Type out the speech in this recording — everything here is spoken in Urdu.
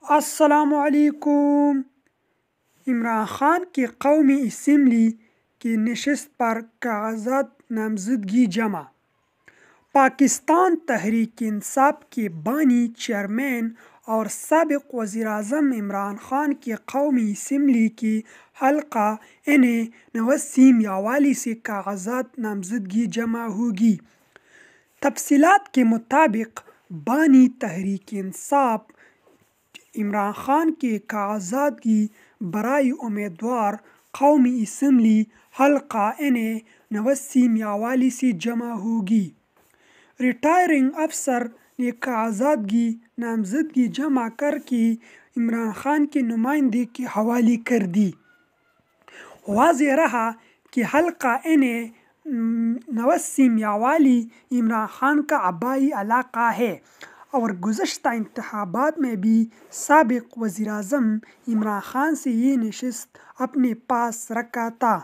السلام علیکم۔ عمران خان کی قومی اسمبلی کی نشست پر کاغذات نامزدگی جمع۔ پاکستان تحریک انصاف کے بانی، چیئرمین اور سابق وزیر اعظم عمران خان کی قومی اسمبلی کی حلقہ N 89 میاوالی سے کاغذات نامزدگی جمع ہوگی۔ تفصیلات کے مطابق بانی تحریک انصاف عمران خان کے کاغذات کی برائے امیدوار قومی اسمبلی حلقہ N 89 میاوالی سے جمع ہوگی۔ ریٹائرنگ افسر نے کاغذات کی نامزدگی جمع کر کے عمران خان کے نمائندے کے حوالے کر دی۔ واضح رہا کہ حلقہ N 89 میاوالی عمران خان کا آبائی علاقہ ہے اور گزشتہ انتخابات میں بھی سابق وزیر اعظم عمران خان سے یہ نشست اپنے پاس رکھا تھا۔